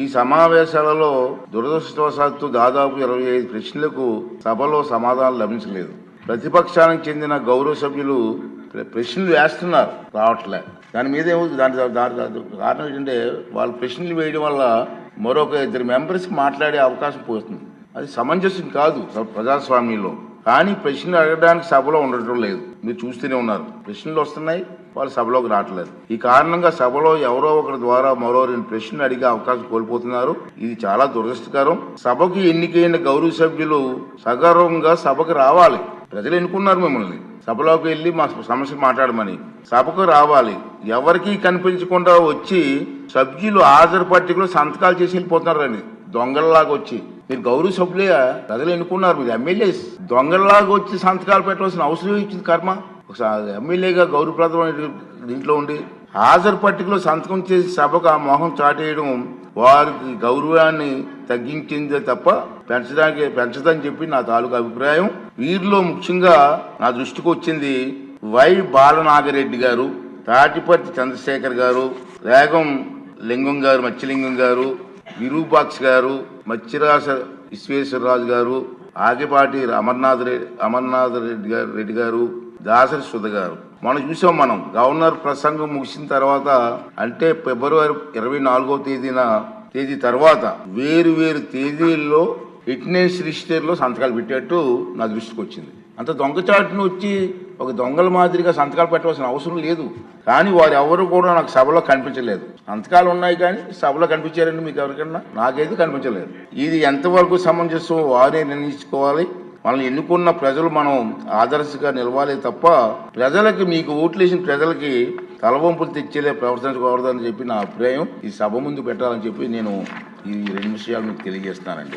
ఈ సమావేశాలలో దురదృష్టవశాత్తు దాదాపు 25 ప్రశ్నలకు సభలో సమాధానం లభించలేదు. ప్రతిపక్షానికి చెందిన గౌరవ సభ్యులు ప్రశ్నలు వేస్తున్నారు, రావట్లే. దాని మీద దాని కారణం ఏంటంటే వాళ్ళు ప్రశ్నలు వేయడం వల్ల మరొక 2 మెంబర్స్కి మాట్లాడే అవకాశం పోతుంది. అది సమంజసం కాదు ప్రజాస్వామ్యంలో. కానీ ప్రశ్నలు అడగడానికి సభలో ఉండటం లేదు. మీరు చూస్తూనే ఉన్నారు, ప్రశ్నలు వస్తున్నాయి, వాళ్ళు సభలోకి రావట్లేదు. ఈ కారణంగా సభలో ఎవరో ఒకరి ద్వారా మరో 2 ప్రశ్నలు అడిగే అవకాశం కోల్పోతున్నారు. ఇది చాలా దురదృష్టకరం. సభకు ఎన్నికైన గౌరవ సభ్యులు సగర్వంగా సభకు రావాలి. ప్రజలు ఎన్నుకున్నారు మిమ్మల్ని, సభలోకి వెళ్ళి మా సమస్య మాట్లాడమని. సభకు రావాలి. ఎవరికి కనిపించకుండా వచ్చి సభ్యులు హాజరు పట్టికలో సంతకాలు చేసి వెళ్ళిపోతున్నారండి, దొంగలలాగా వచ్చి. మీరు గౌరవ సభ్యులే, ప్రజలు ఎన్నుకున్నారు, మీరు ఎమ్మెల్యేస్. దొంగలలాగా వచ్చి సంతకాలు పెట్టవలసిన అవసరం ఇచ్చింది కర్మ. ఒకసారి ఎమ్మెల్యేగా గౌరవప్రదమైన దీంట్లో ఉండి హాజరు పట్టికలో సంతకం చేసి సభకు ఆ మొహం చాటేయడం వారికి గౌరవాన్ని తగ్గించిందే తప్ప పెంచదని చెప్పి నా తాలూకు అభిప్రాయం. వీరిలో ముఖ్యంగా నా దృష్టికి వచ్చింది వై బాలనాగరెడ్డి గారు, తాటిపర్తి చంద్రశేఖర్ గారు, రేగం లింగం గారు, మత్స్యలింగం గారు, విరూపాక్ష గారు, మత్స్యరాజ విశ్వేశ్వరరాజు గారు, ఆగిపాటి అమర్నాథ్ రెడ్డి గారు, దాసరి సుధ గారు. మనం చూసాం. గవర్నర్ ప్రసంగం ముగిసిన తర్వాత అంటే ఫిబ్రవరి 24వ తేదీ తర్వాత వేరు తేదీల్లో అటెండెన్స్ రిజిస్టర్లో సంతకాలు పెట్టేట్టు నా దృష్టికి వచ్చింది. అంత దొంగచాటును వచ్చి ఒక దొంగల మాదిరిగా సంతకాలు పెట్టవలసిన అవసరం లేదు. కానీ వారు ఎవరు కూడా నాకు సభలో కనిపించలేదు. సంతకాలు ఉన్నాయి కానీ సభలో కనిపించారండి మీకు ఎవరికన్నా? నాకైతే కనిపించలేదు. ఇది ఎంతవరకు సమంజసం వారే నిర్ణయించుకోవాలి. మనల్ని ఎన్నుకున్న ప్రజలు మనం ఆదర్శంగా నిలవాలి తప్ప ప్రజలకి, మీకు ఓట్లు వేసిన ప్రజలకి తలవంపులు తెచ్చేలే ప్రవర్తించకూడదని చెప్పి నా అభిప్రాయం. ఈ సభ ముందు పెట్టాలని చెప్పి నేను ఈ 2 విషయాలు మీకు తెలియజేస్తున్నానండి.